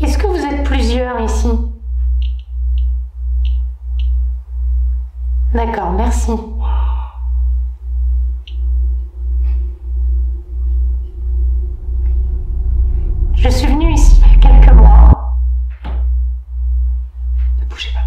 Est-ce que vous êtes plusieurs ici? D'accord, merci. Je suis venue ici il y a quelques mois. Ne bougez pas.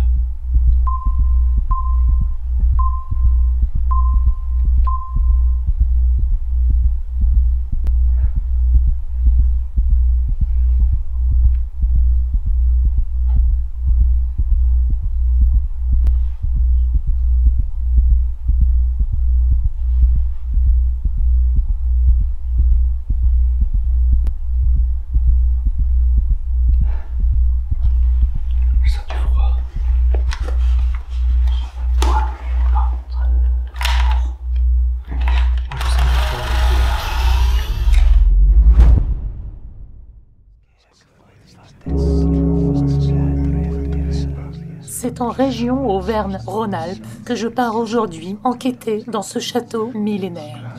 C'est en région Auvergne-Rhône-Alpes que je pars aujourd'hui enquêter dans ce château millénaire.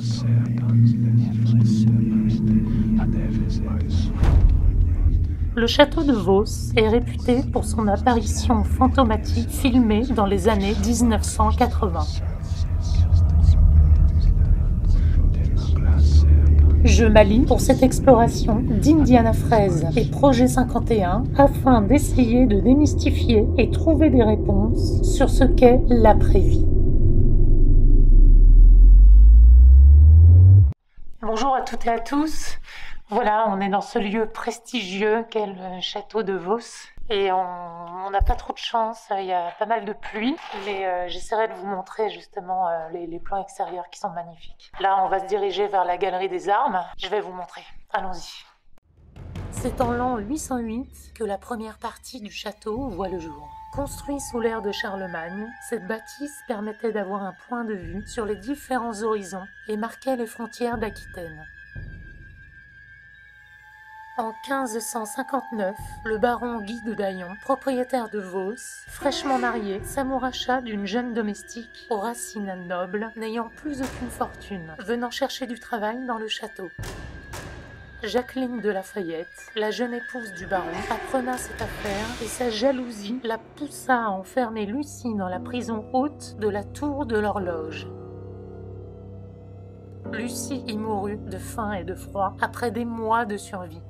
Le château de Vos est réputé pour son apparition fantomatique filmée dans les années 1980. Je m'allie pour cette exploration d'Indiana Fraise et Projet 51 afin d'essayer de démystifier et trouver des réponses sur ce qu'est l'après-vie. Bonjour à toutes et à tous. Voilà, on est dans ce lieu prestigieux qu'est le château de Vos. Et on n'a pas trop de chance, il y a pas mal de pluie, mais j'essaierai de vous montrer justement les plans extérieurs qui sont magnifiques. Là, on va se diriger vers la galerie des armes, je vais vous montrer, allons-y. C'est en l'an 808 que la première partie du château voit le jour. Construit sous l'ère de Charlemagne, cette bâtisse permettait d'avoir un point de vue sur les différents horizons et marquait les frontières d'Aquitaine. En 1559, le baron Guy de Daillon, propriétaire de Vos, fraîchement marié, s'amouracha d'une jeune domestique aux racines nobles, n'ayant plus aucune fortune, venant chercher du travail dans le château. Jacqueline de Lafayette, la jeune épouse du baron, apprenant cette affaire et sa jalousie la poussa à enfermer Lucie dans la prison haute de la tour de l'horloge. Lucie y mourut de faim et de froid après des mois de survie.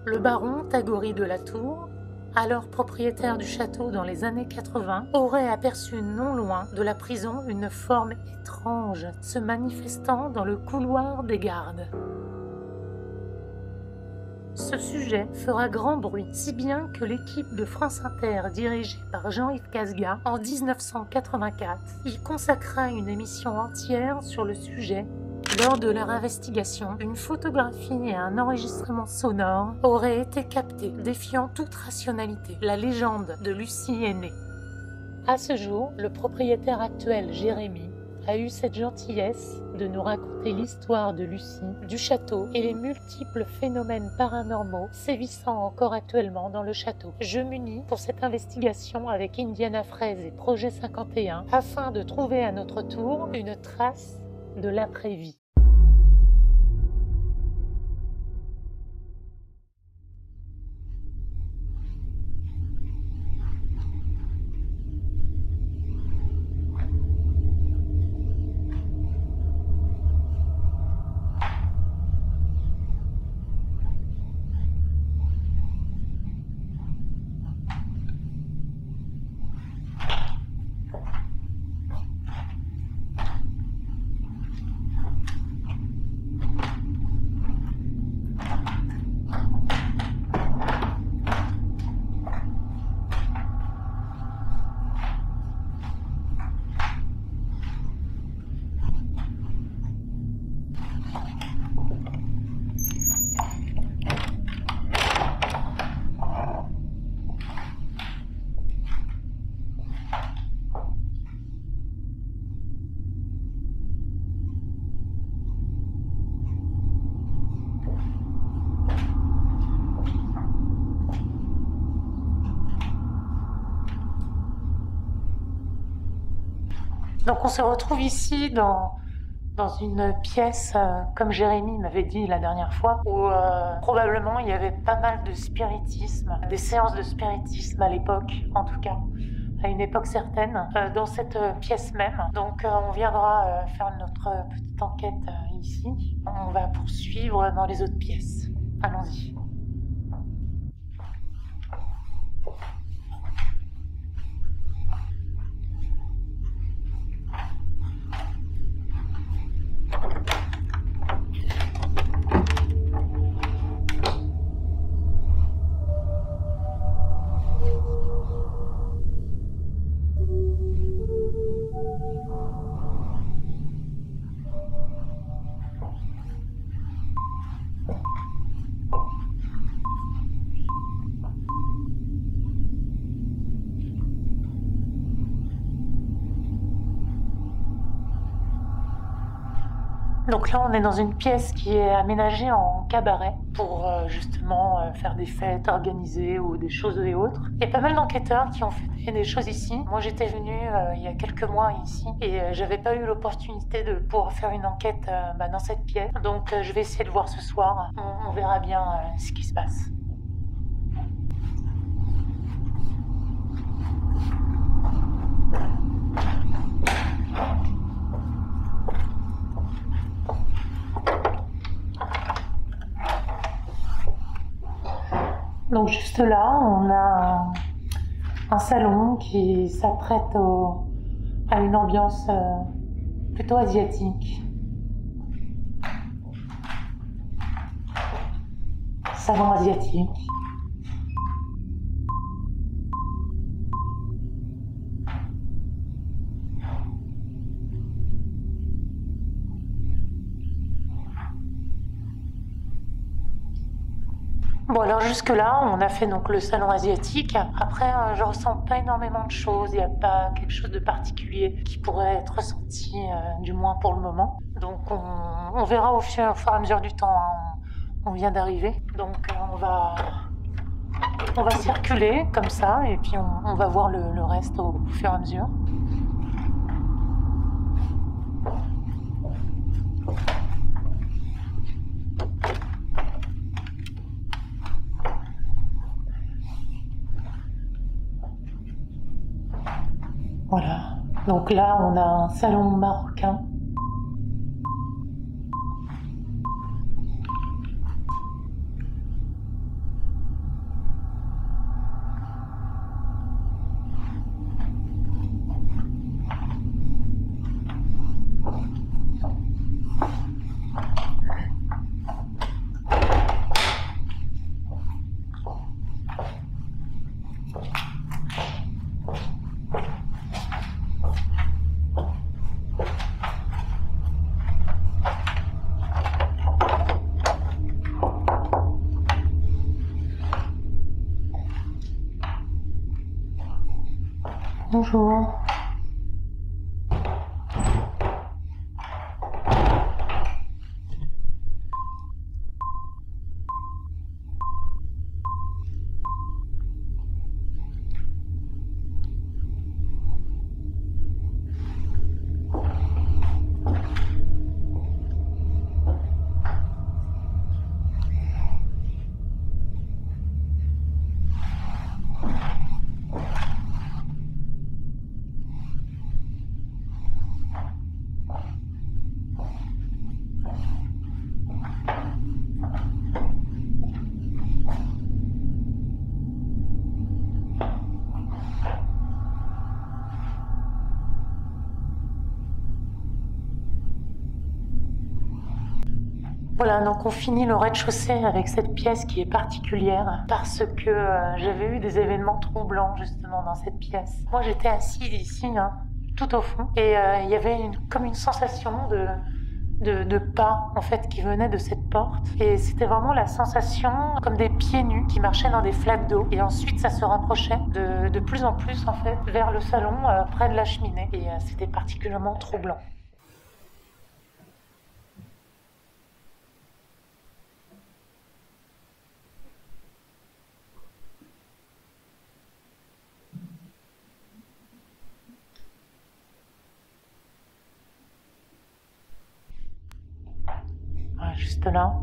Le baron Tagory de la Tour, alors propriétaire du château dans les années 80, aurait aperçu non loin de la prison une forme étrange se manifestant dans le couloir des gardes. Ce sujet fera grand bruit, si bien que l'équipe de France Inter, dirigée par Jean-Yves Casga, en 1984, y consacra une émission entière sur le sujet. Lors de leur investigation, une photographie et un enregistrement sonore auraient été captés, défiant toute rationalité. La légende de Lucie est née. À ce jour, le propriétaire actuel, Jérémy, a eu cette gentillesse de nous raconter l'histoire de Lucie, du château et les multiples phénomènes paranormaux sévissant encore actuellement dans le château. Je m'unis pour cette investigation avec Indiana Fraise et Projet 51 afin de trouver à notre tour une trace de l'après-vie. Donc on se retrouve ici dans une pièce, comme Jérémy m'avait dit la dernière fois, où probablement il y avait pas mal de spiritisme, des séances de spiritisme à l'époque, en tout cas, à une époque certaine, dans cette pièce même. Donc on viendra faire notre petite enquête ici. On va poursuivre dans les autres pièces. Allons-y. Donc là, on est dans une pièce qui est aménagée en cabaret pour justement faire des fêtes organisées ou des choses et autres. Il y a pas mal d'enquêteurs qui ont fait des choses ici. Moi, j'étais venue il y a quelques mois ici et j'avais pas eu l'opportunité de pouvoir faire une enquête dans cette pièce. Donc je vais essayer de voir ce soir. On verra bien ce qui se passe. Donc juste là, on a un salon qui s'apprête à une ambiance plutôt asiatique. Salon asiatique. Bon alors jusque là on a fait donc le salon asiatique. Après je ressens pas énormément de choses, il n'y a pas quelque chose de particulier qui pourrait être ressenti, du moins pour le moment. Donc on verra au fur et à mesure du temps, hein. On vient d'arriver. Donc on va circuler comme ça et puis on va voir le reste au fur et à mesure. Voilà. Donc là, on a un salon marocain. Bonjour. Voilà, donc on finit le rez-de-chaussée avec cette pièce qui est particulière parce que j'avais eu des événements troublants justement dans cette pièce. Moi j'étais assise ici, hein, tout au fond, et il y avait comme une sensation de pas en fait qui venait de cette porte, et c'était vraiment la sensation comme des pieds nus qui marchaient dans des flaques d'eau, et ensuite ça se rapprochait de plus en plus en fait vers le salon près de la cheminée, et c'était particulièrement troublant. là.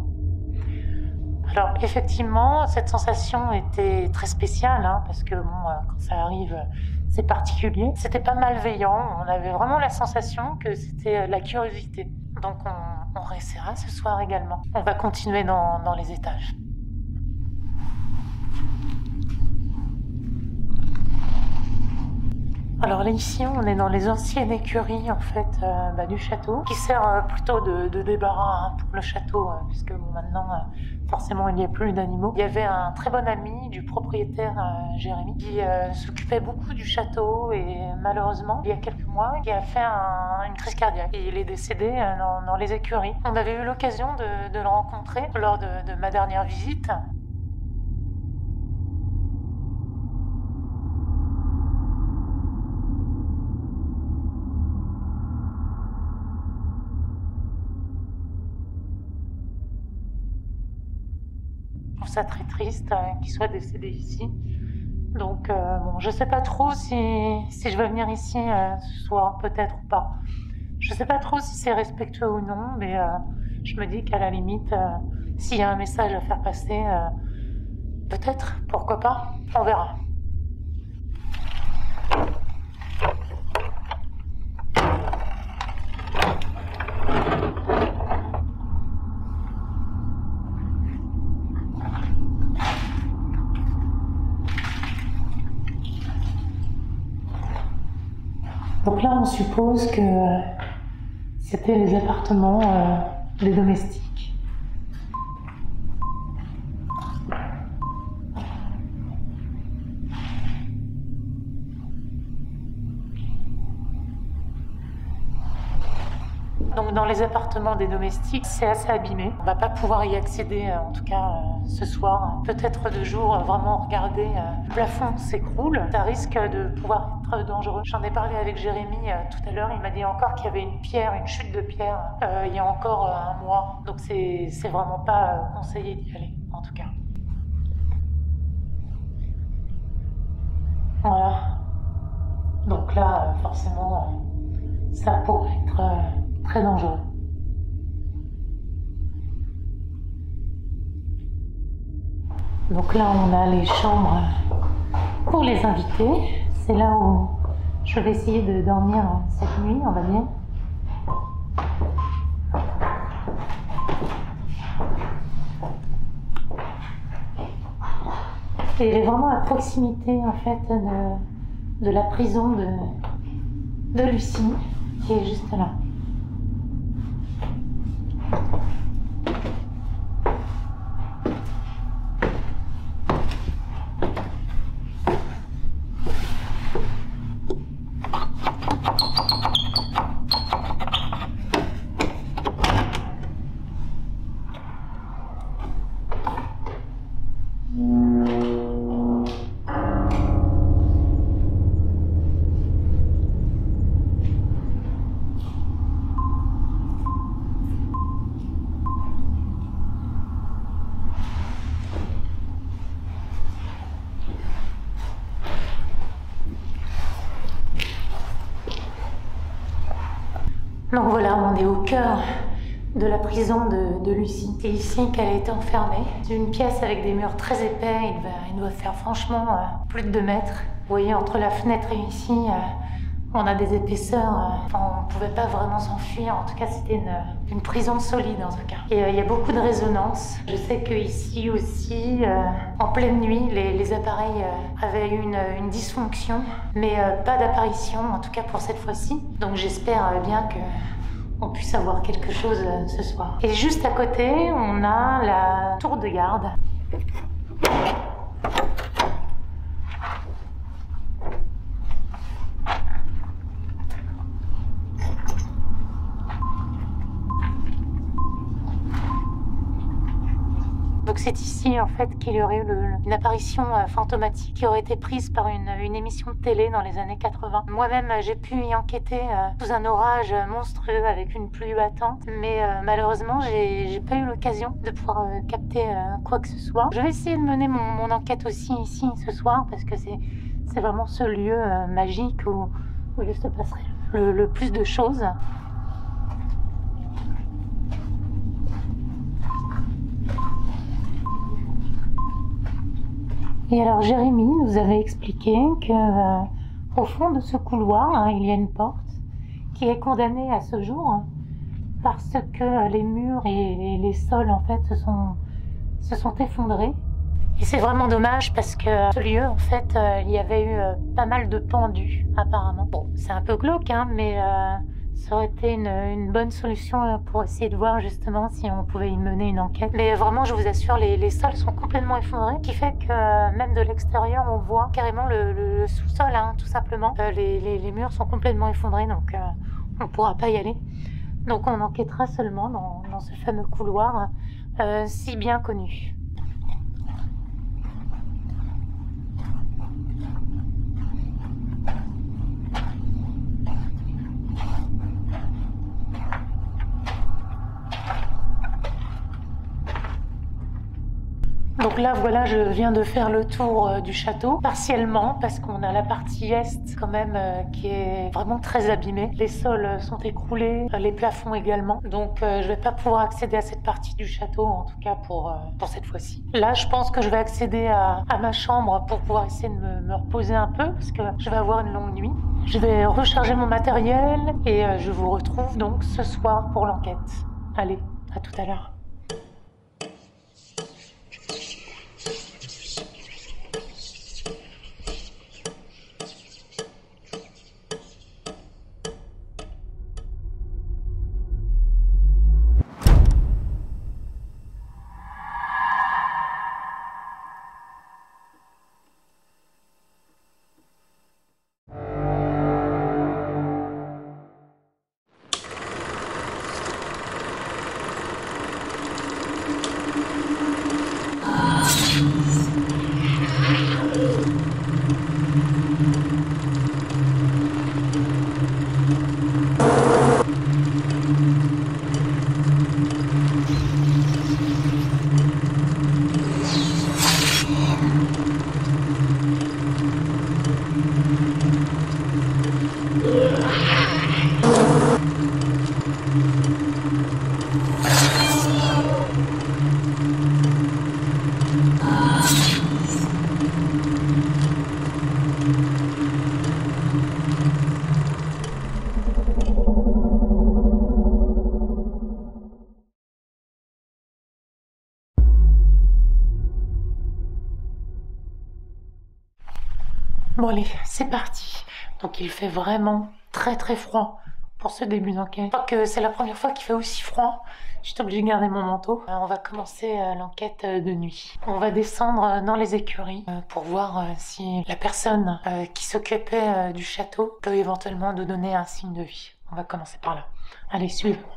Alors effectivement, cette sensation était très spéciale, hein, parce que bon, quand ça arrive, c'est particulier. C'était pas malveillant, on avait vraiment la sensation que c'était la curiosité. Donc on réessaiera ce soir également. On va continuer dans les étages. Alors là ici on est dans les anciennes écuries en fait du château, qui sert plutôt de débarras hein, pour le château, puisque bon maintenant forcément il n'y a plus d'animaux. Il y avait un très bon ami du propriétaire Jérémy qui s'occupait beaucoup du château et malheureusement il y a quelques mois il a fait une crise cardiaque et il est décédé dans les écuries. On avait eu l'occasion de le rencontrer lors de ma dernière visite. Je trouve ça très triste qu'il soit décédé ici. Donc bon, je sais pas trop si je vais venir ici ce soir, peut-être ou pas. Je sais pas trop si c'est respectueux ou non, mais je me dis qu'à la limite, s'il y a un message à faire passer, peut-être, pourquoi pas, on verra. Donc là, on suppose que c'était les appartements des domestiques. Donc dans les appartements des domestiques, c'est assez abîmé. On va pas pouvoir y accéder, en tout cas ce soir. Peut-être de jour, vraiment regarder le plafond s'écroule. Ça risque de pouvoir être dangereux. J'en ai parlé avec Jérémy tout à l'heure. Il m'a dit encore qu'il y avait une pierre, une chute de pierre, il y a encore un mois. Donc c'est vraiment pas conseillé d'y aller, en tout cas. Voilà. Donc là, forcément, ça pourrait être très dangereux. Donc là, on a les chambres pour les invités. C'est là où je vais essayer de dormir cette nuit, on va dire. Et elle est vraiment à proximité, en fait, de la prison de Lucie, qui est juste là. Donc voilà, on est au cœur de la prison de Lucie. C'est ici qu'elle a été enfermée. C'est une pièce avec des murs très épais, il doit faire franchement plus de 2 mètres. Vous voyez, entre la fenêtre et ici, on a des épaisseurs. On ne pouvait pas vraiment s'enfuir, en tout cas c'était une prison solide en tout cas. Et il y a beaucoup de résonance. Je sais qu'ici aussi, en pleine nuit, les appareils avaient eu une dysfonction, mais pas d'apparition, en tout cas pour cette fois-ci. Donc j'espère bien qu'on puisse avoir quelque chose ce soir. Et juste à côté, on a la tour de garde. Donc c'est ici en fait qu'il y aurait eu une apparition fantomatique qui aurait été prise par une émission de télé dans les années 80. Moi-même j'ai pu y enquêter sous un orage monstrueux avec une pluie battante, mais malheureusement j'ai pas eu l'occasion de pouvoir capter quoi que ce soit. Je vais essayer de mener mon enquête aussi ici ce soir parce que c'est vraiment ce lieu magique où il se passerait le plus de choses. Et alors Jérémy nous avait expliqué que au fond de ce couloir, hein, il y a une porte qui est condamnée à ce jour parce que les murs et les sols en fait se sont effondrés. Et c'est vraiment dommage parce que ce lieu, en fait, il y avait eu pas mal de pendus, apparemment. Bon, c'est un peu glauque, hein, mais ça aurait été une bonne solution pour essayer de voir justement si on pouvait y mener une enquête. Mais vraiment, je vous assure, les sols sont complètement effondrés, ce qui fait que même de l'extérieur, on voit carrément le sous-sol, hein, tout simplement. Les murs sont complètement effondrés, donc on ne pourra pas y aller. Donc on enquêtera seulement dans ce fameux couloir si bien connu. Donc là, voilà, je viens de faire le tour du château, partiellement, parce qu'on a la partie est quand même qui est vraiment très abîmée. Les sols sont écroulés, les plafonds également. Donc je vais pas pouvoir accéder à cette partie du château, en tout cas pour cette fois-ci. Là, je pense que je vais accéder à ma chambre pour pouvoir essayer de me reposer un peu, parce que je vais avoir une longue nuit. Je vais recharger mon matériel et je vous retrouve donc ce soir pour l'enquête. Allez, à tout à l'heure. Bon allez, c'est parti. Donc il fait vraiment très très froid pour ce début d'enquête. Je crois que c'est la première fois qu'il fait aussi froid. J'étais obligée de garder mon manteau. On va commencer l'enquête de nuit. On va descendre dans les écuries pour voir si la personne qui s'occupait du château peut éventuellement nous donner un signe de vie. On va commencer par là. Allez, suivez-moi.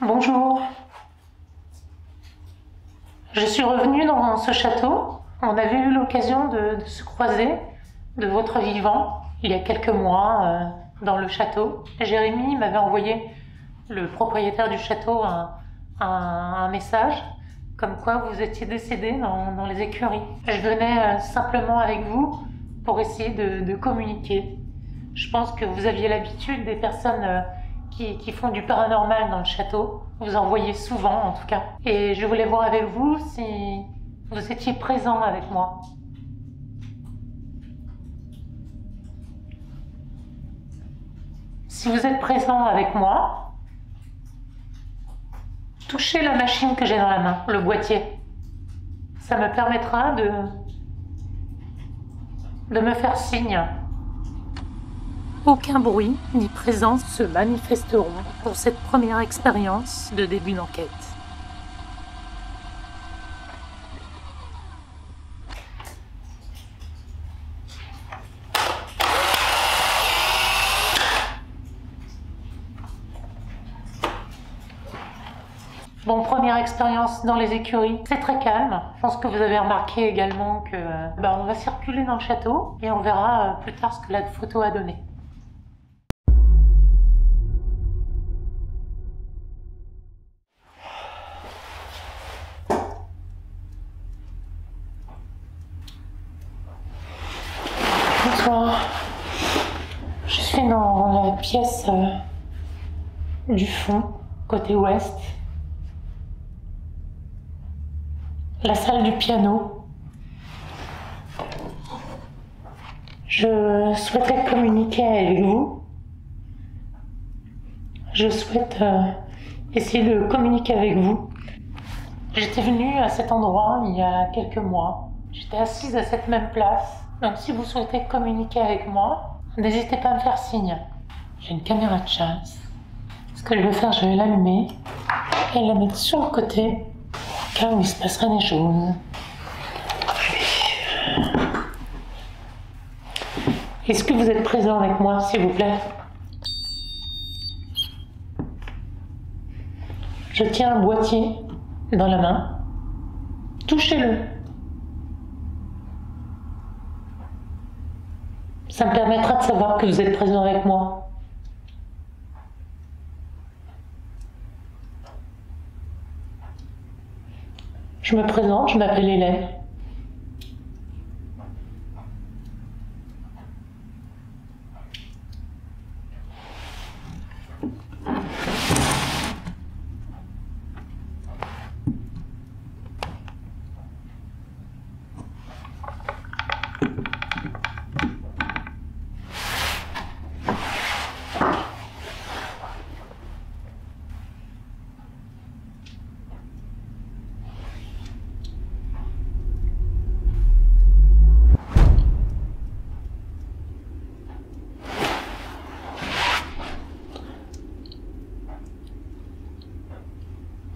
Bonjour. Je suis revenue dans ce château. On avait eu l'occasion de se croiser de votre vivant il y a quelques mois dans le château. Jérémy m'avait envoyé, le propriétaire du château, un message comme quoi vous étiez décédé dans les écuries. Je venais simplement avec vous pour essayer de communiquer. Je pense que vous aviez l'habitude des personnes qui font du paranormal dans le château. Vous en voyez souvent en tout cas. Et je voulais voir avec vous si vous étiez présent avec moi. Si vous êtes présent avec moi, touchez la machine que j'ai dans la main, le boîtier. Ça me permettra de me faire signe. Aucun bruit ni présence se manifesteront pour cette première expérience de début d'enquête. Bon, première expérience dans les écuries, c'est très calme. Je pense que vous avez remarqué également que on va circuler dans le château et on verra plus tard ce que la photo a donné. Bonsoir. Je suis dans la pièce du fond, côté ouest. La salle du piano. Je souhaiterais communiquer avec vous. Je souhaite essayer de communiquer avec vous. J'étais venue à cet endroit il y a quelques mois. J'étais assise à cette même place. Donc si vous souhaitez communiquer avec moi, n'hésitez pas à me faire signe. J'ai une caméra de chasse. Ce que je vais faire, je vais l'allumer et la mettre sur le côté, car il se passerait des choses. Est-ce que vous êtes présent avec moi, s'il vous plaît? Je tiens un boîtier dans la main. Touchez-le. Ça me permettra de savoir que vous êtes présent avec moi. Je me présente, je m'appelle Hélène.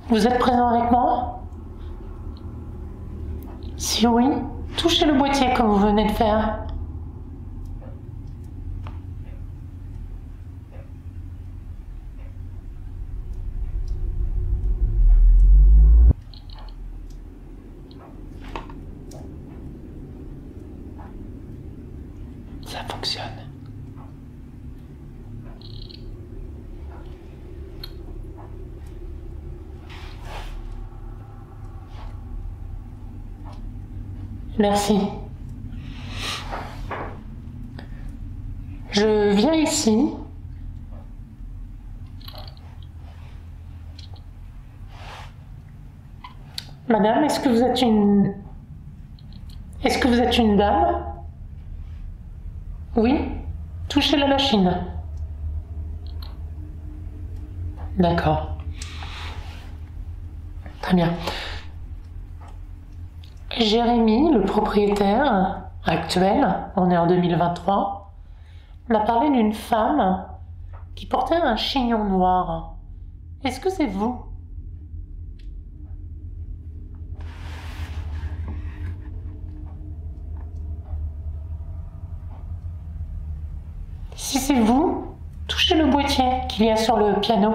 Vous êtes présent avec moi? Si oui, touchez le boîtier comme vous venez de faire. Ça fonctionne. Merci. Je viens ici. Madame, est-ce que vous êtes une... Est-ce que vous êtes une dame? Oui? Touchez la machine. D'accord. Très bien. Jérémy, le propriétaire actuel, on est en 2023, m'a parlé d'une femme qui portait un chignon noir. Est-ce que c'est vous? Si c'est vous, touchez le boîtier qu'il y a sur le piano.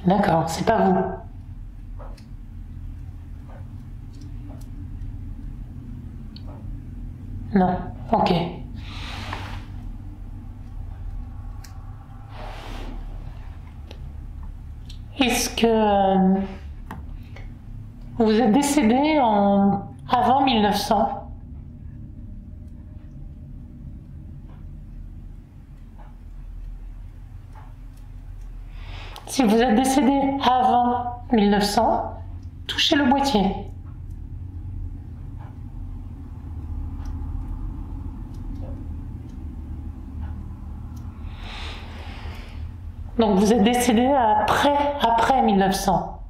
D'accord, c'est pas vous. Non, ok. Est-ce que vous êtes décédé avant 1900? Si vous êtes décédé avant 1900, touchez le boîtier. Donc vous êtes décédé après 1900.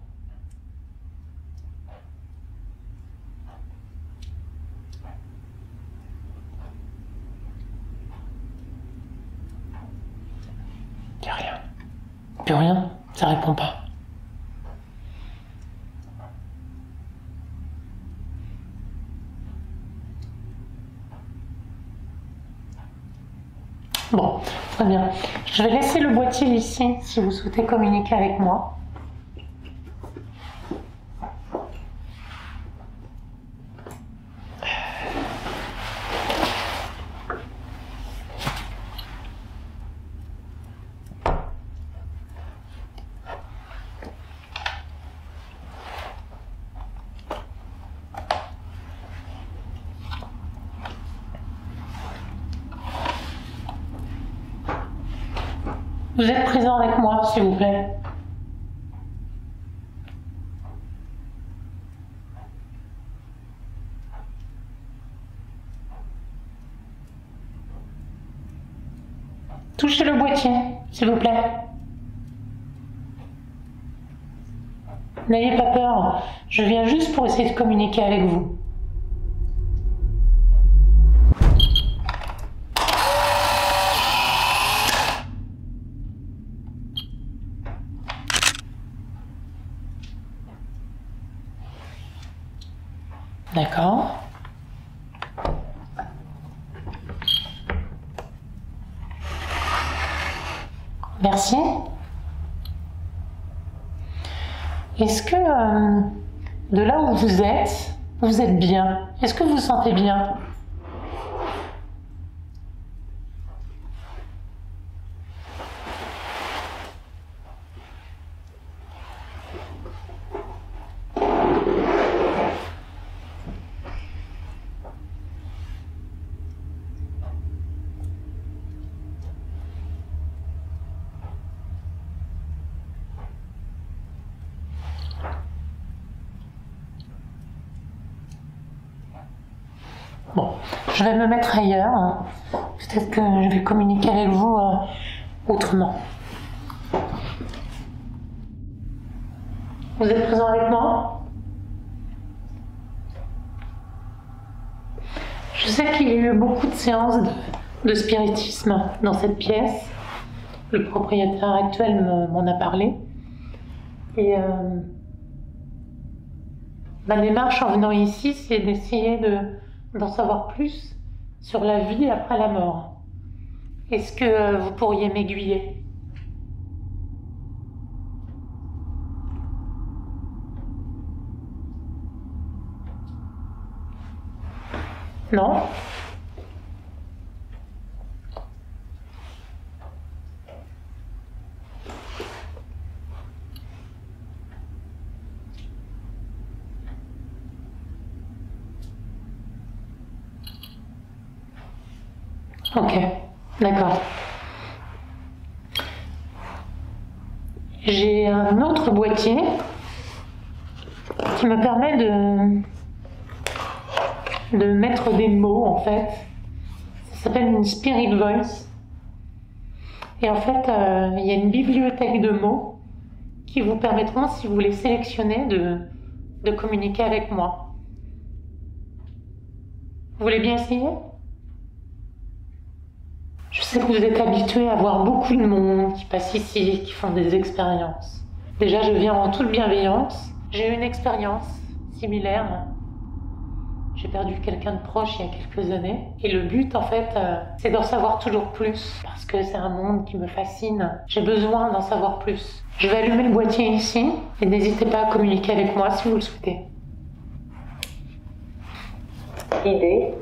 Il n'y a rien. Plus rien, ça répond pas. Bon, très bien. Je vais laisser le boîtier ici si vous souhaitez communiquer avec moi. Vous êtes présent avec moi, s'il vous plaît. Touchez le boîtier, s'il vous plaît. N'ayez pas peur, je viens juste pour essayer de communiquer avec vous. D'accord. Merci. Est-ce que de là où vous êtes bien? Est-ce que vous vous sentez bien? Bon, je vais me mettre ailleurs. Peut-être que je vais communiquer avec vous autrement. Vous êtes présent avec moi? Je sais qu'il y a eu beaucoup de séances de spiritisme dans cette pièce. Le propriétaire actuel m'en a parlé. Et ma démarche en venant ici, c'est d'essayer d'en savoir plus sur la vie après la mort. Est-ce que vous pourriez m'aiguiller? Non? Ok, d'accord. J'ai un autre boîtier qui me permet de mettre des mots, en fait. Ça s'appelle une Spirit Voice. Et en fait, il y a une bibliothèque de mots qui vous permettront, si vous les sélectionnez, de communiquer avec moi. Vous voulez bien essayer? Je sais que vous êtes habitués à voir beaucoup de monde qui passe ici, qui font des expériences. Déjà, je viens en toute bienveillance. J'ai eu une expérience similaire. J'ai perdu quelqu'un de proche il y a quelques années. Et le but, en fait, c'est d'en savoir toujours plus. Parce que c'est un monde qui me fascine. J'ai besoin d'en savoir plus. Je vais allumer le boîtier ici. Et n'hésitez pas à communiquer avec moi si vous le souhaitez. Idée.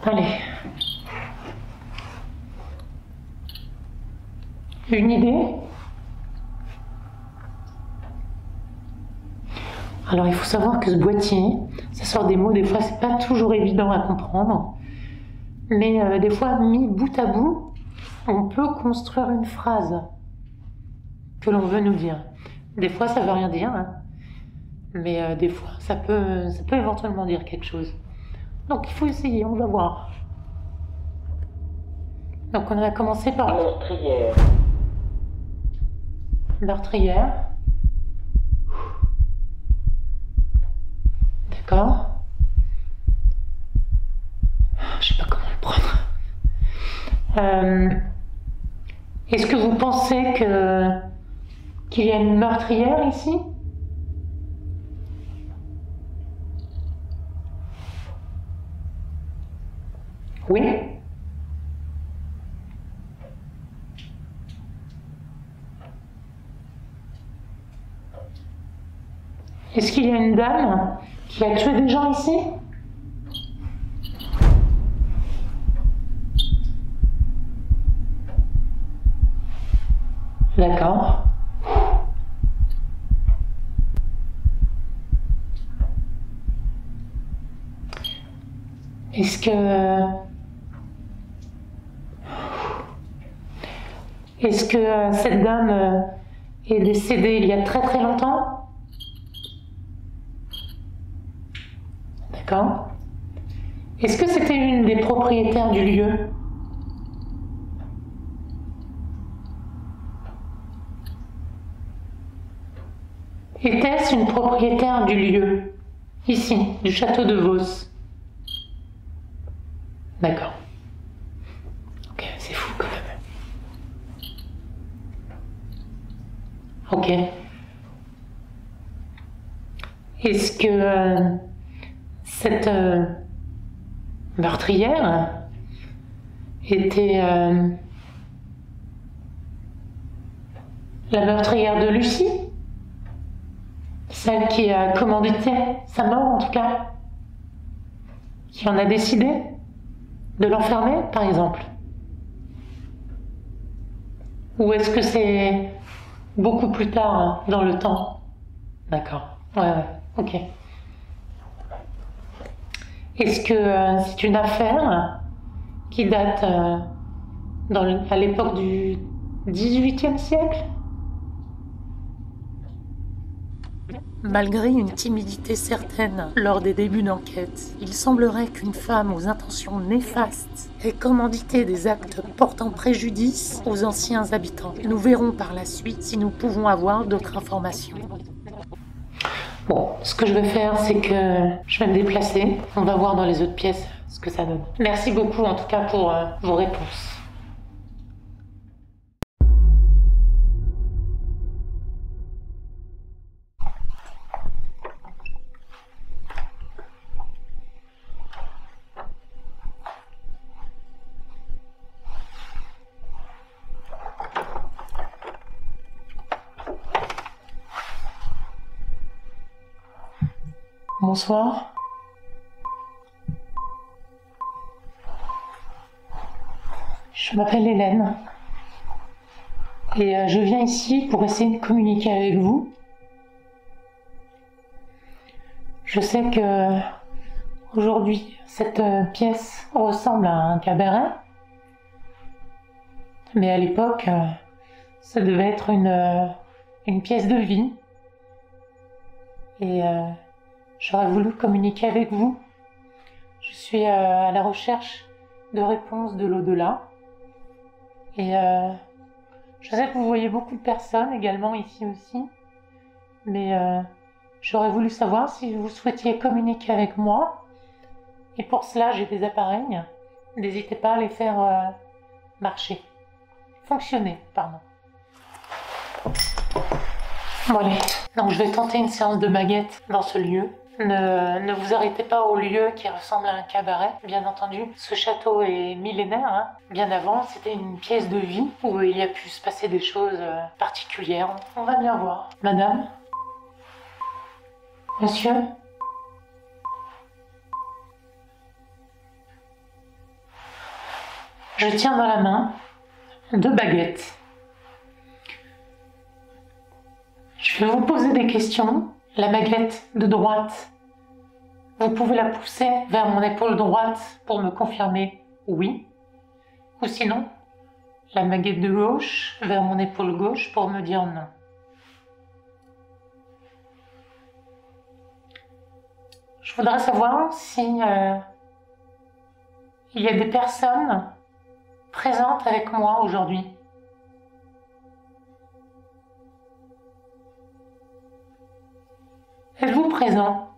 Allez. Une idée? Alors il faut savoir que ce boîtier, ça sort des mots, des fois c'est pas toujours évident à comprendre, mais des fois mis bout à bout, on peut construire une phrase que l'on veut nous dire. Des fois ça veut rien dire, hein, mais des fois ça peut éventuellement dire quelque chose. Donc il faut essayer, on va voir. Donc on va commencer par Meurtrière. Meurtrière. D'accord. Je sais pas comment le prendre. Est-ce que vous pensez qu'il y a une meurtrière ici? Oui. Est-ce qu'il y a une dame qui a tué des gens ici? D'accord. Est-ce que... Est-ce que cette dame est décédée il y a très très longtemps? D'accord. Est-ce que c'était une des propriétaires du lieu? Était-ce une propriétaire du lieu? Ici, du château de Vos? D'accord. Ok, c'est fou quand même. Ok. Est-ce que cette meurtrière était la meurtrière de Lucie? Celle qui a commandité sa mort en tout cas? Qui en a décidé de l'enfermer par exemple? Ou est-ce que c'est beaucoup plus tard dans le temps? D'accord, ouais, ok. Est-ce que c'est une affaire qui date à l'époque du XVIIIe siècle? Malgré une timidité certaine lors des débuts d'enquête, il semblerait qu'une femme aux intentions néfastes ait commandité des actes portant préjudice aux anciens habitants. Nous verrons par la suite si nous pouvons avoir d'autres informations. Bon, ce que je vais faire, c'est que je vais me déplacer. On va voir dans les autres pièces ce que ça donne. Merci beaucoup en tout cas pour vos réponses. Bonsoir. Je m'appelle Hélène et je viens ici pour essayer de communiquer avec vous. Je sais que aujourd'hui cette pièce ressemble à un cabaret, mais à l'époque ça devait être une pièce de vie et j'aurais voulu communiquer avec vous. Je suis à la recherche de réponses de l'au-delà. Et je sais que vous voyez beaucoup de personnes également ici aussi. Mais j'aurais voulu savoir si vous souhaitiez communiquer avec moi. Et pour cela, j'ai des appareils. N'hésitez pas à les faire marcher. Fonctionner, pardon. Bon allez, donc je vais tenter une séance de baguette dans ce lieu. Ne vous arrêtez pas au lieu qui ressemble à un cabaret, bien entendu. Ce château est millénaire, hein. Bien avant, c'était une pièce de vie où il y a pu se passer des choses particulières. On va bien voir. Madame? Monsieur? Je tiens dans la main 2 baguettes. Je vais vous poser des questions. La baguette de droite, vous pouvez la pousser vers mon épaule droite pour me confirmer oui. Ou sinon, la baguette de gauche vers mon épaule gauche pour me dire non. Je voudrais savoir si il y a des personnes présentes avec moi aujourd'hui. Êtes-vous présent?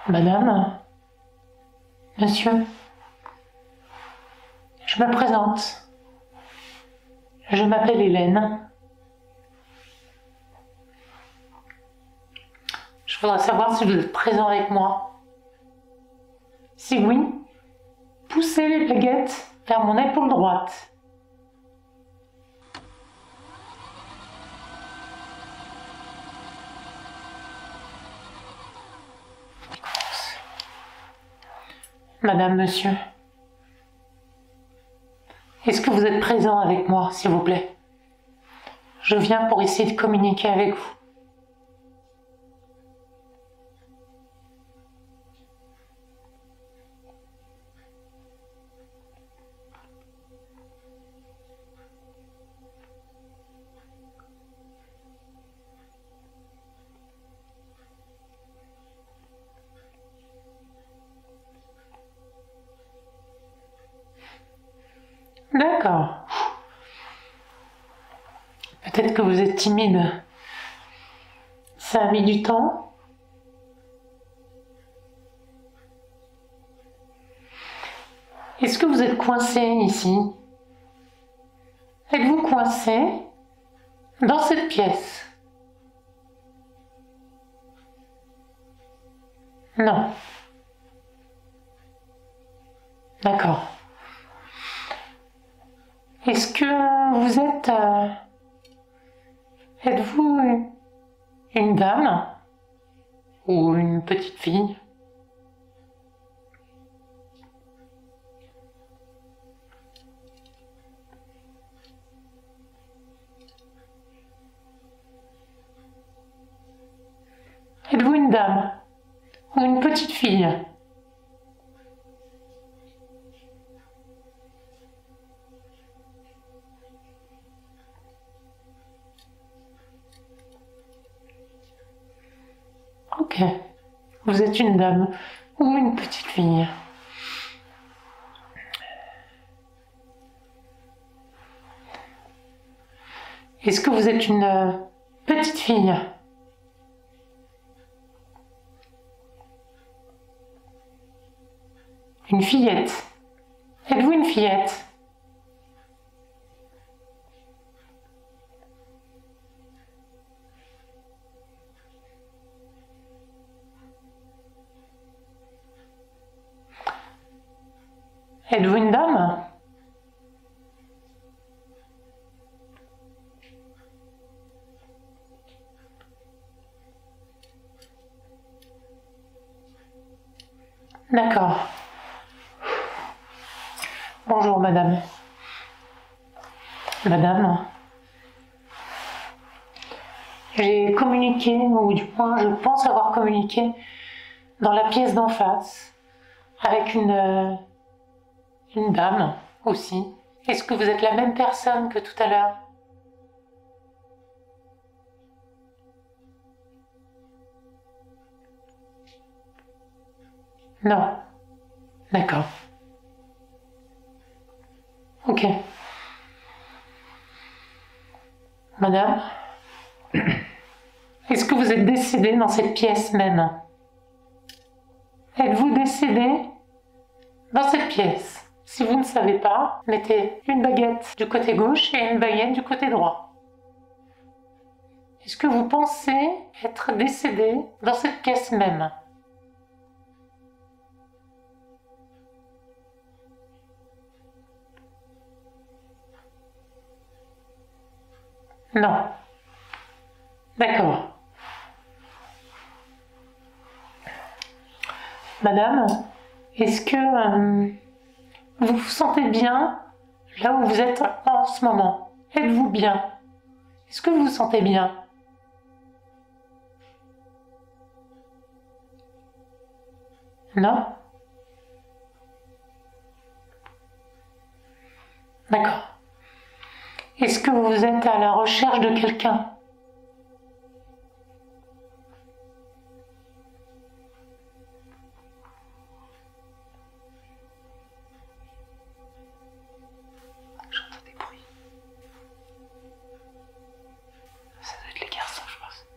Madame, monsieur, je me présente. Je m'appelle Hélène. Je voudrais savoir si vous êtes présent avec moi. Si oui, Poussez les baguettes vers mon épaule droite. Madame, monsieur, est-ce que vous êtes présent avec moi, s'il vous plaît? Je viens pour essayer de communiquer avec vous. D'accord. Peut-être que vous êtes timide. Ça a mis du temps. Est-ce que vous êtes coincé ici? Êtes-vous coincé dans cette pièce? Non. D'accord. Est-ce que vous êtes... êtes-vous une dame ou une petite fille? Êtes-vous une dame ou une petite fille? Ok. Vous êtes une dame ou une petite fille? Est-ce que vous êtes une petite fille? Une fillette? Êtes-vous une fillette? Êtes-vous une dame? D'accord. Bonjour madame. Madame, j'ai communiqué, ou du moins je pense avoir communiqué, dans la pièce d'en face, avec une dame aussi. Est-ce que vous êtes la même personne que tout à l'heure? Non. D'accord. Ok. Madame, est-ce que vous êtes décédée dans cette pièce même? Êtes-vous décédée dans cette pièce? Si vous ne savez pas, mettez une baguette du côté gauche et une baguette du côté droit. Est-ce que vous pensez être décédé dans cette pièce même? Non. D'accord. Madame, est-ce que vous vous sentez bien là où vous êtes en ce moment? Êtes-vous bien? Est-ce que vous vous sentez bien? Non? D'accord. Est-ce que vous êtes à la recherche de quelqu'un? J'entends des bruits. Ça doit être les garçons, je pense.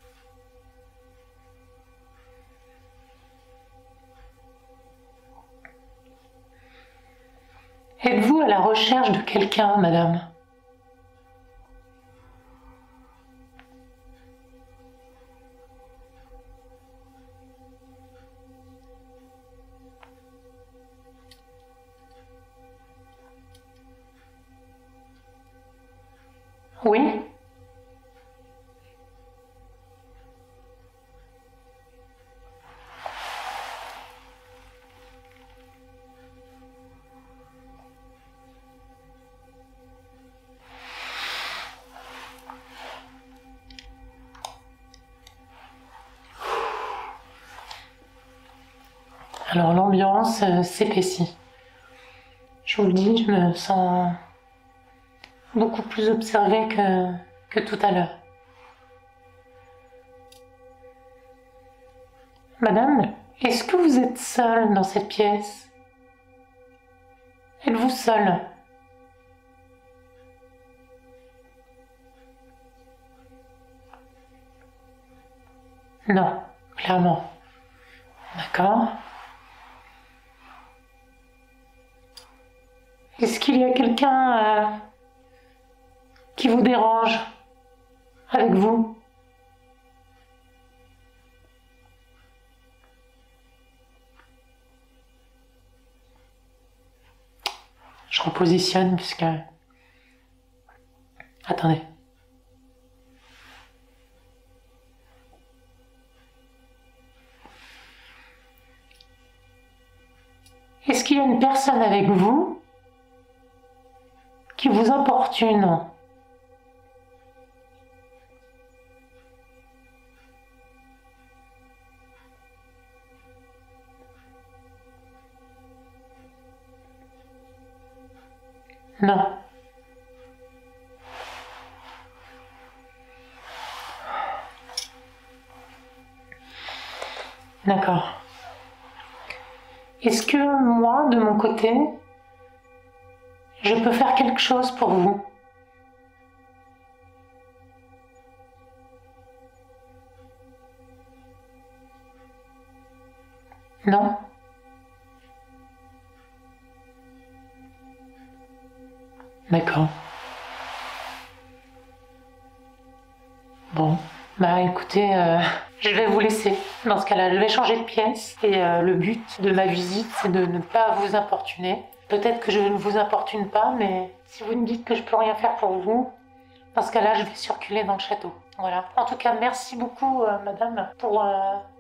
Êtes-vous à la recherche de quelqu'un, madame? Oui? Alors l'ambiance s'épaissit. Je vous le dis, je me sens beaucoup plus observée que tout à l'heure. Madame, est-ce que vous êtes seule dans cette pièce? Êtes-vous seule? Non, clairement. D'accord. Est-ce qu'il y a quelqu'un qui vous dérange avec vous? Je repositionne puisque... Attendez. Est-ce qu'il y a une personne avec vous qui vous importune? Non. D'accord. Est-ce que moi, de mon côté, je peux faire quelque chose pour vous? Non? D'accord. Bon, bah écoutez, je vais vous laisser. Dans ce cas-là, je vais changer de pièce et le but de ma visite, c'est de ne pas vous importuner. Peut-être que je ne vous importune pas, mais si vous me dites que je peux rien faire pour vous, dans ce cas-là, je vais circuler dans le château. Voilà. En tout cas, merci beaucoup, madame, pour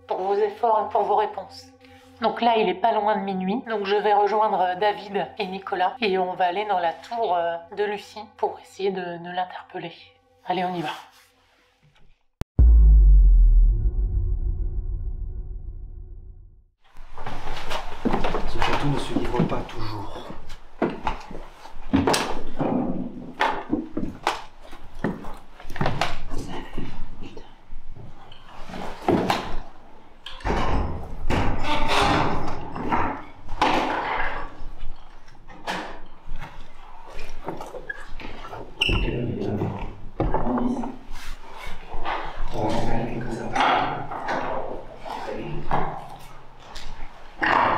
vos efforts et pour vos réponses. Donc là, il est pas loin de minuit, donc je vais rejoindre David et Nicolas et on va aller dans la tour de Lucie pour essayer de l'interpeller. Allez, on y va. Ce château ne se livre pas toujours.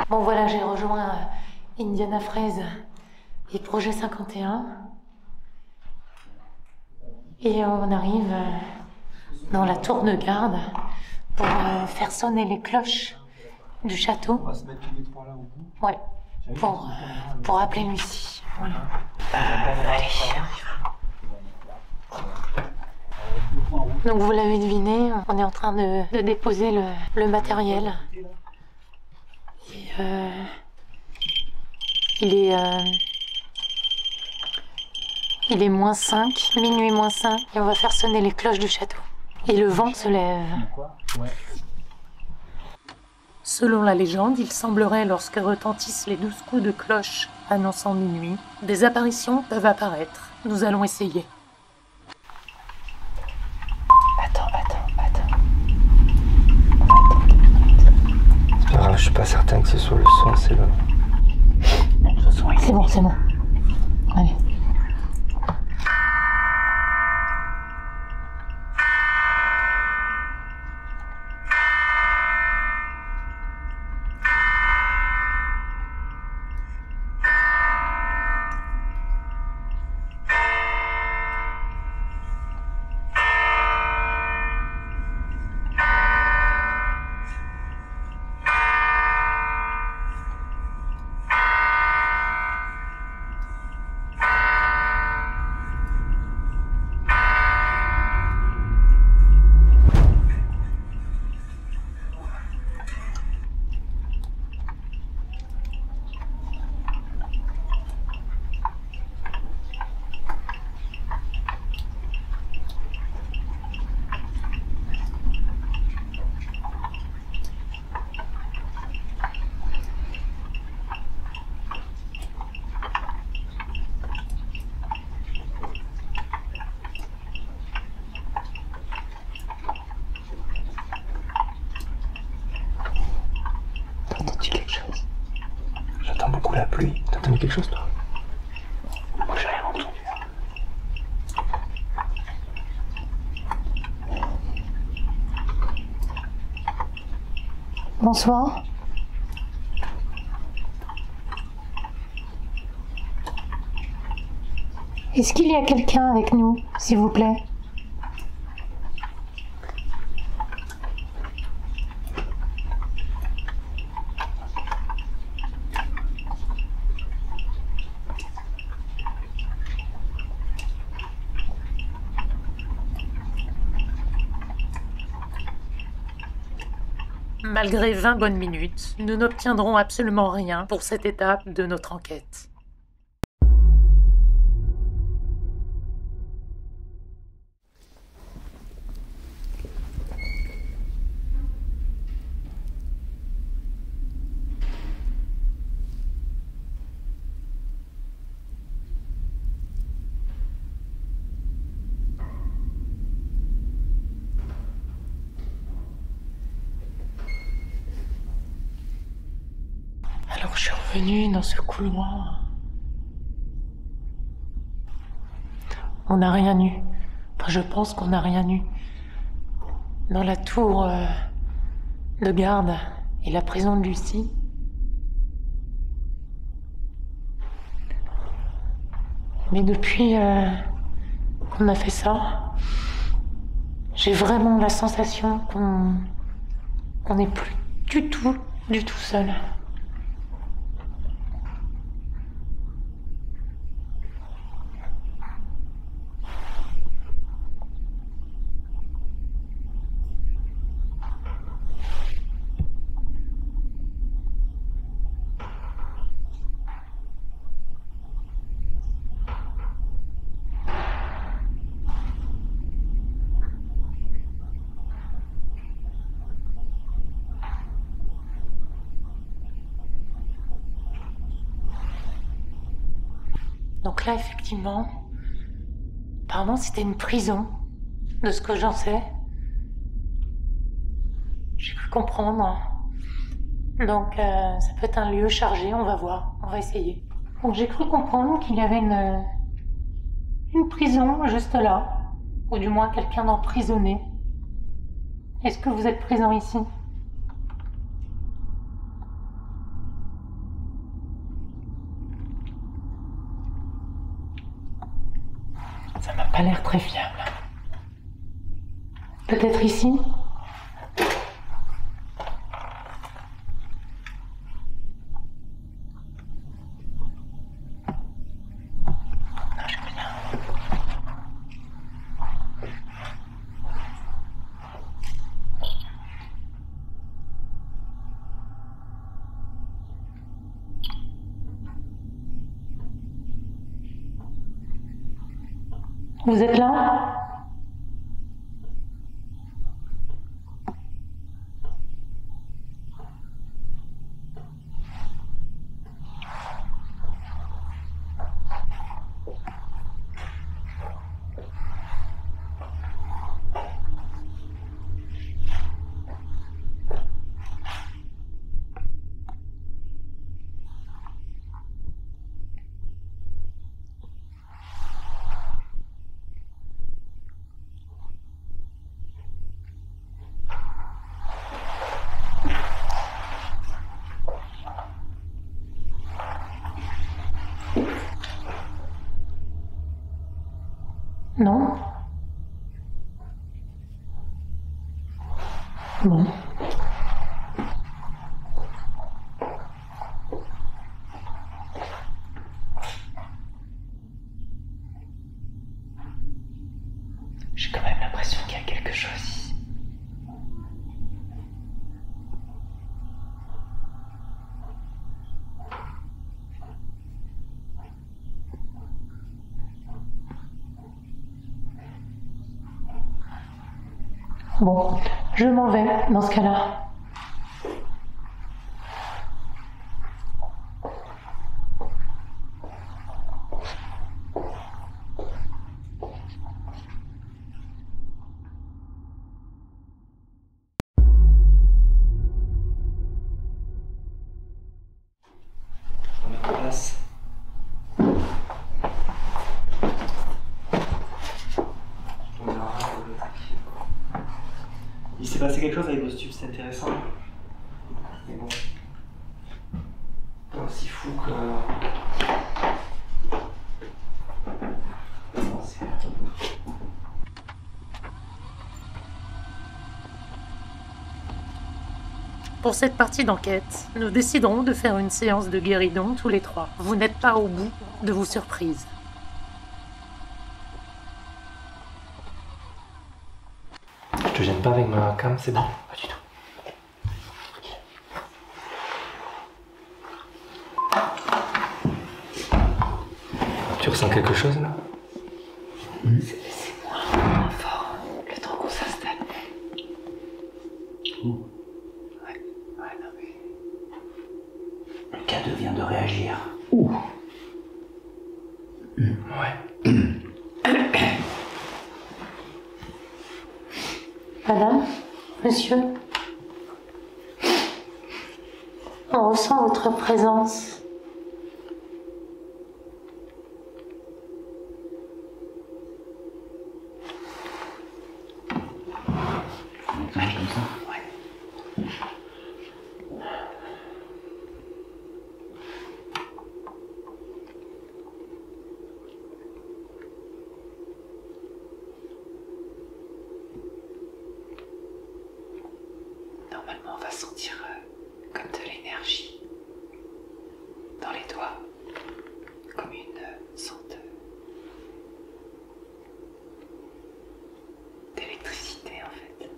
Bon voilà, j'ai rejoint Indiana Fraise et Projet 51. Et on arrive dans la tour de garde pour faire sonner les cloches du château. On va se mettre tous les trois là au bout. Ouais, pour appeler Lucie. Voilà. Allez, donc vous l'avez deviné, on est en train de déposer le matériel. Et il est -5, minuit -5, et on va faire sonner les cloches du château. Et le vent se lève. Selon la légende, il semblerait, lorsque retentissent les 12 coups de cloche annonçant minuit, des apparitions peuvent apparaître. Nous allons essayer. Attends. C'est pas grave, je suis pas certain que ce soit le son, c'est le... C'est bon. Allez. quelque chose, toi? Moi, j'ai rien entendu. Bonsoir. Est-ce qu'il y a quelqu'un avec nous, s'il vous plaît? Malgré 20 bonnes minutes, nous n'obtiendrons absolument rien pour cette étape de notre enquête. Alors je suis revenue dans ce couloir. On n'a rien eu. Enfin, je pense qu'on n'a rien eu. Dans la tour de garde et la prison de Lucie. Mais depuis qu'on a fait ça, j'ai vraiment la sensation qu'on n'est plus du tout seul. Donc là, effectivement, apparemment c'était une prison, de ce que j'en sais. J'ai cru comprendre. Donc ça peut être un lieu chargé, on va voir, on va essayer. Donc j'ai cru comprendre qu'il y avait une prison juste là, ou du moins quelqu'un d'emprisonné. Est-ce que vous êtes présent ici? Ça m'a pas l'air très fiable. Peut-être ici? Non, j'ai rien. Vous êtes là? Non? Bon. J'ai quand même l'impression qu'il y a quelque chose ici. Bon, je m'en vais dans ce cas-là. Je remets en place. Il s'est passé quelque chose avec vos stupes, c'est intéressant. Mais bon. Pas aussi fou que. Pour cette partie d'enquête, nous déciderons de faire une séance de guéridon tous les trois. Vous n'êtes pas au bout de vos surprises. Je te gêne pas avec ma cam, c'est bon? Pas du tout. Tu ressens quelque chose là? C'est moins fort le temps qu'on s'installe. Ouais, non mais. Le K2 vient de réagir. Ouais. Madame, monsieur, on ressent votre présence. Allez, comme ça. Ouais. Normalement, on va sentir comme de l'énergie dans les doigts, comme une sorte d'électricité en fait.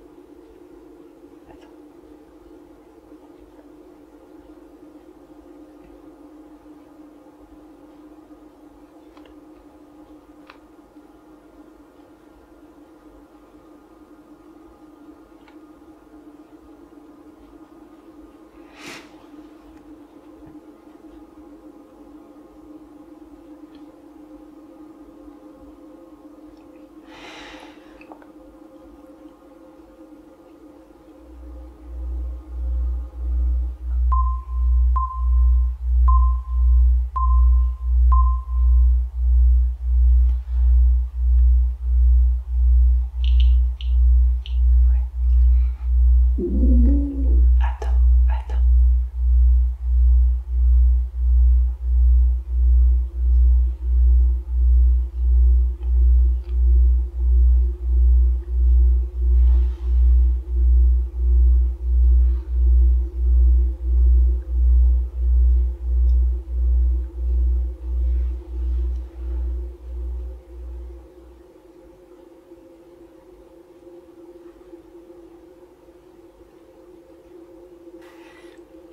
Attends. Attends.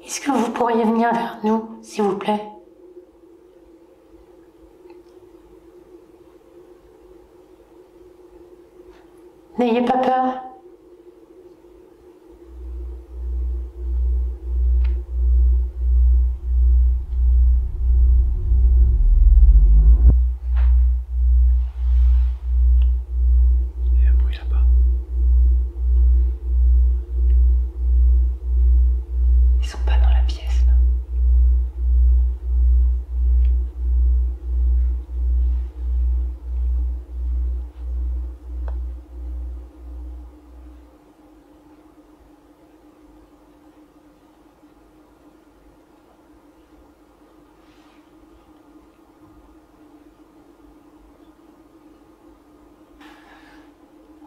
Est-ce que vous pourriez venir vers nous, s'il vous plaît? N'ayez pas peur. Il y a un bruit là-bas. Ils sont pas dans la pièce là.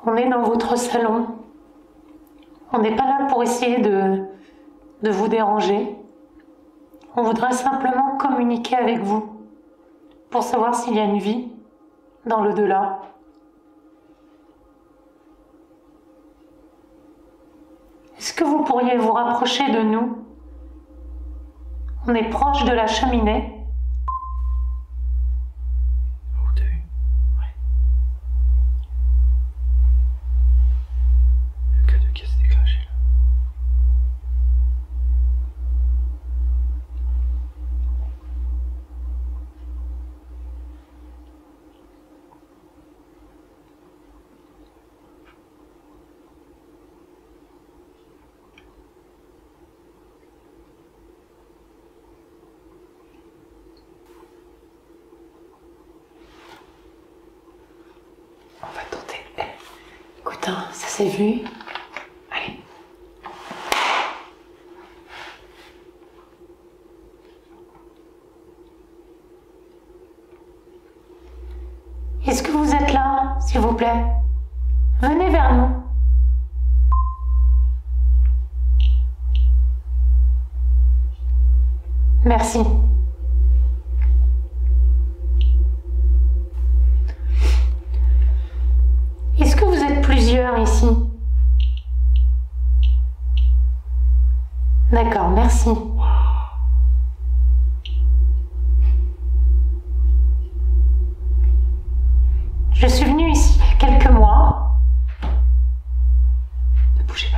On est dans votre salon. On n'est pas là pour essayer de vous déranger. On voudrait simplement communiquer avec vous pour savoir s'il y a une vie dans l'au-delà. Est-ce que vous pourriez vous rapprocher de nous? On est proche de la cheminée. Oh, t'as vu? Le K2 qui s'est déclenché là. On va tenter. Écoute, hein, ça s'est vu. Allez. Merci. Est-ce que vous êtes plusieurs ici? D'accord, merci. Je suis venue ici il y a quelques mois. Ne bougez pas.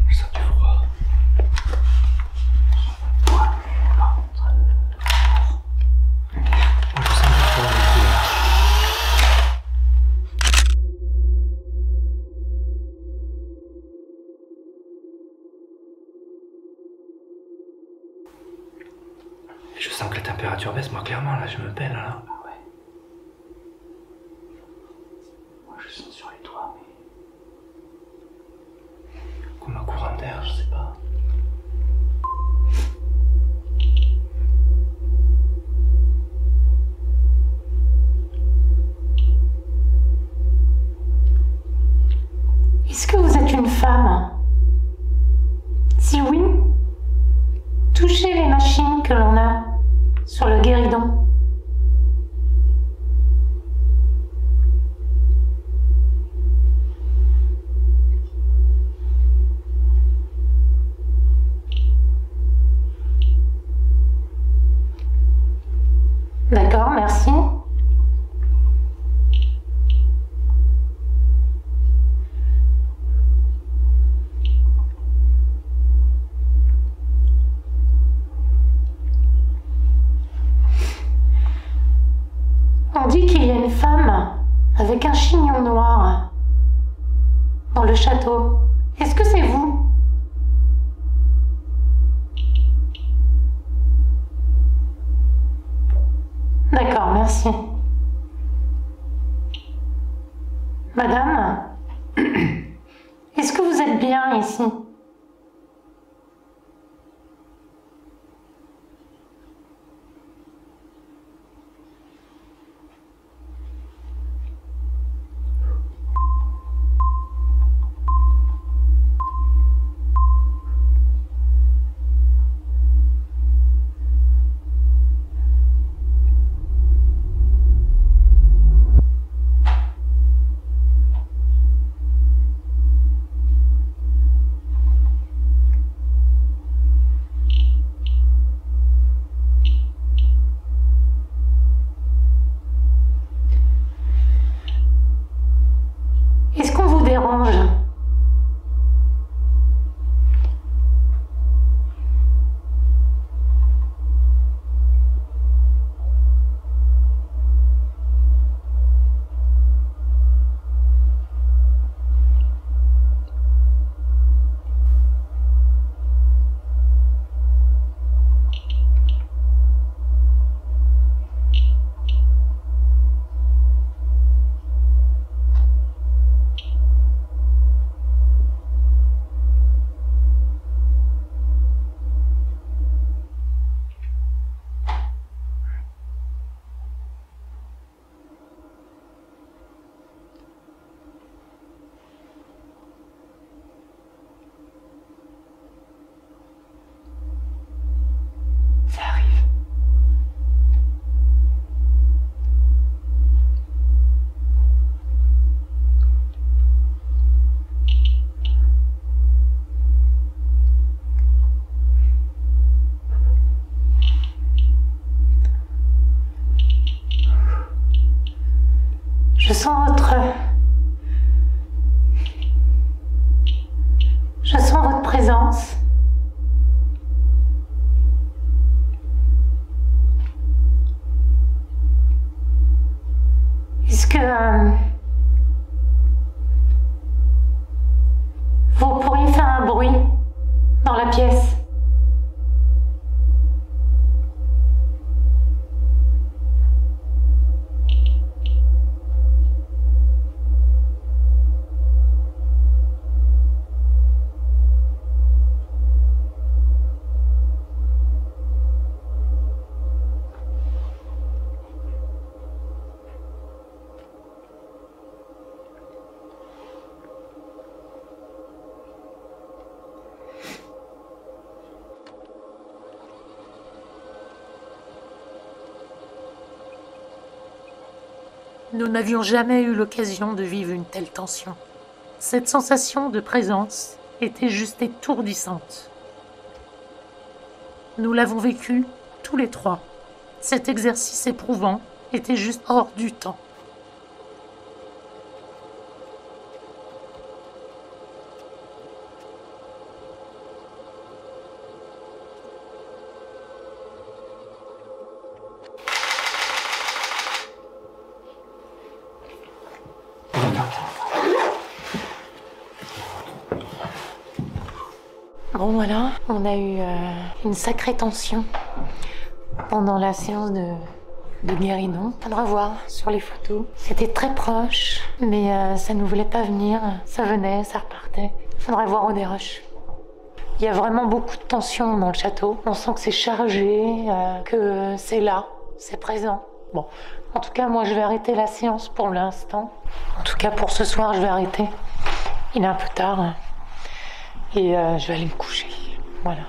Je sens du froid. Par contre, moi je sens du froid non plus, là. Je sens que la température baisse, moi clairement là, je me pèle là. Ah ouais. Moi je sens sur les toits, mais comme un courant d'air, je sais pas. Est-ce que vous êtes une femme? Si oui, touchez les machines que l'on a sur le guéridon. D'accord, merci. On dit qu'il y a une femme avec un chignon noir dans le château. Est-ce que c'est vous? D'accord, merci. Madame, est-ce que vous êtes bien ici? Est-ce qu'on vous dérange? Ça arrive. Je sens votre présence. Est-ce que vous pourriez faire un bruit dans la pièce? Nous n'avions jamais eu l'occasion de vivre une telle tension. Cette sensation de présence était juste étourdissante. Nous l'avons vécu tous les trois. Cet exercice éprouvant était juste hors du temps. Bon voilà, on a eu une sacrée tension pendant la séance de guéridon. Faudra voir sur les photos. C'était très proche, mais ça ne voulait pas venir. Ça venait, ça repartait. Faudrait voir au dérush. Il y a vraiment beaucoup de tension dans le château. On sent que c'est chargé, que c'est là, c'est présent. Bon, en tout cas, moi je vais arrêter la séance pour l'instant. En tout cas, pour ce soir, je vais arrêter. Il est un peu tard. Et je vais aller me coucher. Voilà.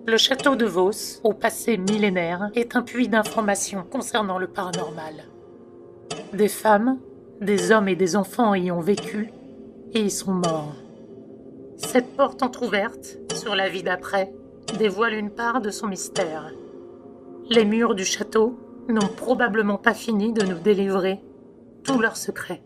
Le château de Vos, au passé millénaire, est un puits d'informations concernant le paranormal. Des femmes, des hommes et des enfants y ont vécu et y sont morts. Cette porte entr'ouverte sur la vie d'après dévoile une part de son mystère. Les murs du château n'ont probablement pas fini de nous délivrer tous leurs secrets.